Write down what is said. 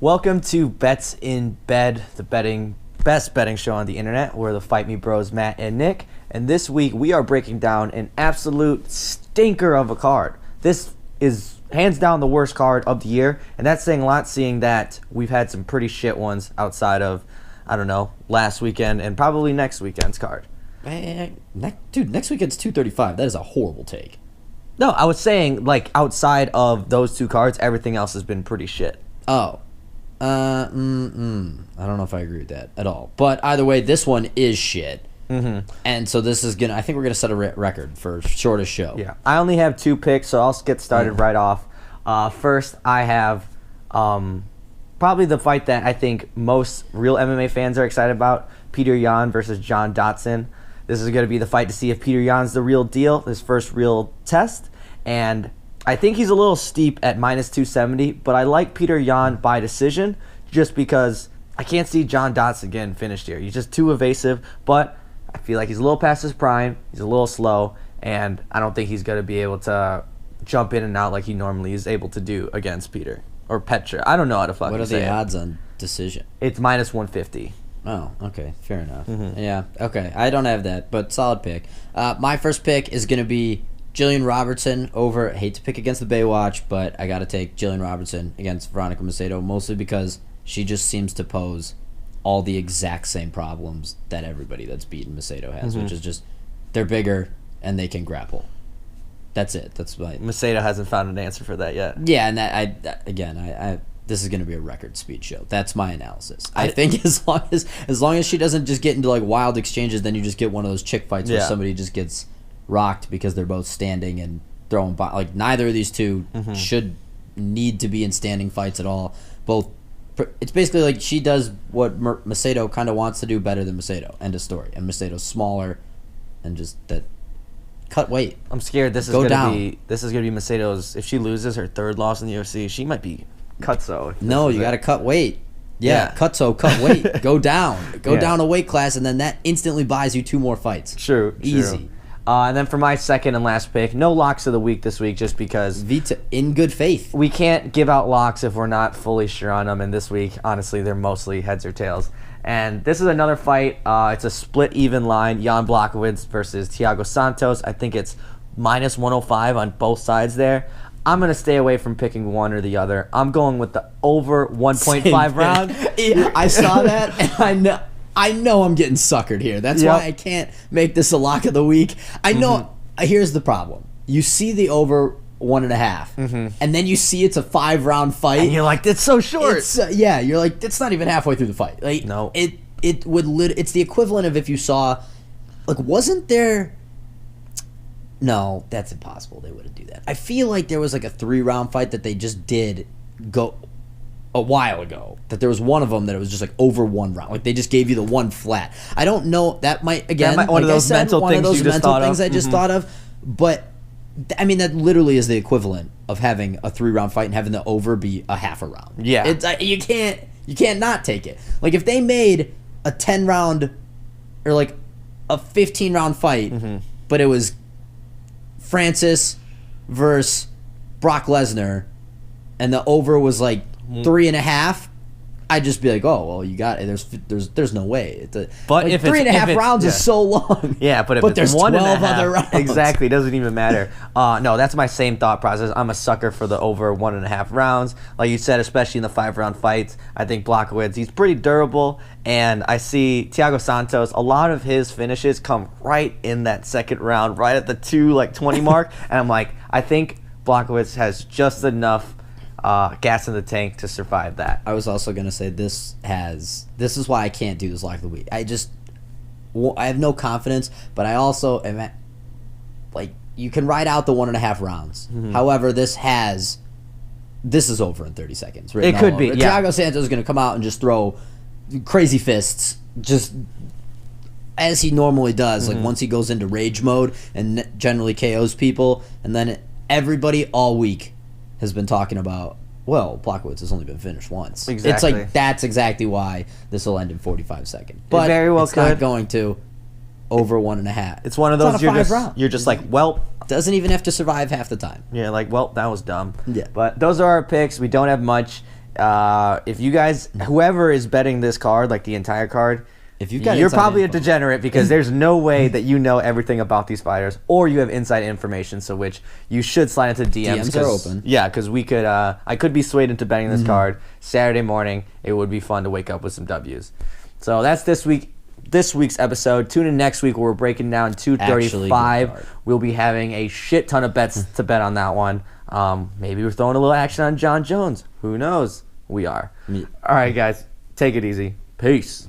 Welcome to Bets in Bed, the best betting show on the internet. We're the Fight Me Bros, Matt and Nick. And this week we are breaking down an absolute stinker of a card. This is hands down the worst card of the year, and that's saying a lot, seeing that we've had some pretty shit ones outside of, I don't know, last weekend and probably next weekend's card. Dude, next weekend's 235. That is a horrible take. No, I was saying, outside of those two cards, everything else has been pretty shit. Oh. I don't know if I agree with that at all. But either way, this one is shit. Mm-hmm. And so this is I think we're gonna set a record for shortest show. Yeah, I only have 2 picks, so I'll get started right off. First, I have probably the fight that I think most real MMA fans are excited about: Peter Yan versus John Dodson. This is going to be the fight to see if Peter Yan's the real deal, his first real test. And I think he's a little steep at minus 270, but I like Peter Yan by decision just because I can't see John Dodson getting finished here. He's just too evasive, but I feel like he's a little past his prime. He's a little slow, and I don't think he's going to be able to jump in and out like he normally is able to do against Peter. Or Petra. I don't know how to fucking say it. What are the odds on decision? It's minus 150. Oh, okay. Fair enough. Mm-hmm. Yeah, okay. I don't have that, but solid pick. My first pick is going to be Jillian Robertson over. I hate to pick against the Baywatch, but I got to take Jillian Robertson against Veronica Macedo, mostly because she just seems to pose all the exact same problems that everybody that's beaten Macedo has, which is just they're bigger and they can grapple. That's it. That's why Macedo hasn't found an answer for that yet. Yeah, and I this is going to be a record speed show. That's my analysis. I think as long as she doesn't just get into like wild exchanges, then you just get one of those chick fights where somebody just gets rocked because they're both standing and throwing like neither of these two should need to be in standing fights at all. Both, it's basically like she does what Macedo kind of wants to do better than Macedo. End of story. And Macedo's smaller and just that cut weight. I'm scared this is going to be Macedo's, if she loses her 3rd loss in the UFC, she might be Cutso. No, you got to cut weight. Yeah, Cutso, cut weight. Go down. Go down a weight class, and then that instantly buys you 2 more fights. True. Easy. And then for my second and last pick, no locks of the week this week just because... Vita, in good faith. We can't give out locks if we're not fully sure on them, and this week, honestly, they're mostly heads or tails. And this is another fight. It's a split even line. Jan Blachowicz versus Thiago Santos. I think it's minus 105 on both sides there. I'm going to stay away from picking one or the other. I'm going with the over 1.5 round. Yeah, I saw that, and I know I'm getting suckered here. That's why I can't make this a lock of the week. I know. Here's the problem. You see the over 1.5, and then you see it's a 5-round fight. And you're like, that's so short. You're like, it's not even halfway through the fight. Like, no. It would it's the equivalent of if you saw, like, wasn't there... No, that's impossible. They wouldn't do that. I feel like there was like a 3-round fight that they just did go a while ago. That there was one of them that it was just like over 1 round. Like they just gave you the one flat. I don't know. That might one of those mental things I just thought of. But I mean, that literally is the equivalent of having a 3-round fight and having the over be a half a round. Yeah, you can't not take it. Like if they made a 10-round or like a 15-round fight, but it was Francis versus Brock Lesnar, and the over was like 3.5. I'd just be like, oh well, you got it. There's no way. But like if 3.5 rounds is so long. Yeah, but if there's 1.5 other rounds, exactly, it doesn't even matter. No, that's my same thought process. I'm a sucker for the over 1.5 rounds, like you said, especially in the 5-round fights. I think Blachowicz, he's pretty durable, and I see Thiago Santos. A lot of his finishes come right in that 2nd round, right at the 2:20 mark, and I'm like, I think Blachowicz has just enough gas in the tank to survive that. I was also going to say this is why I can't do this lock of the week. I have no confidence, but I also am like, you can ride out the 1.5 rounds. However, this is over in 30 seconds. It could be. Yeah. Thiago Santos is going to come out and just throw crazy fists, just as he normally does. Like once he goes into rage mode and generally KOs people, and then everybody all week has been talking about, well, Blachowicz has only been finished once. Exactly. It's like, that's exactly why this will end in 45 seconds. But it very well it's not going to over 1.5. It's one of those you're just like, well... Doesn't even have to survive half the time. Yeah, like, well, that was dumb. Yeah. But those are our picks. We don't have much. If you guys, whoever is betting this card, like the entire card, if you've got you're inside probably info. a degenerate because there's no way that you know everything about these fighters, or you have inside information. So which you should slide into DMs. DMs are open. Yeah, because we could. I could be swayed into betting this card Saturday morning. It would be fun to wake up with some W's. So that's this week's episode. Tune in next week where we're breaking down 235. We'll be having a shit ton of bets to bet on that one. Maybe we're throwing a little action on John Jones. Who knows? We are. All right, guys. Take it easy. Peace.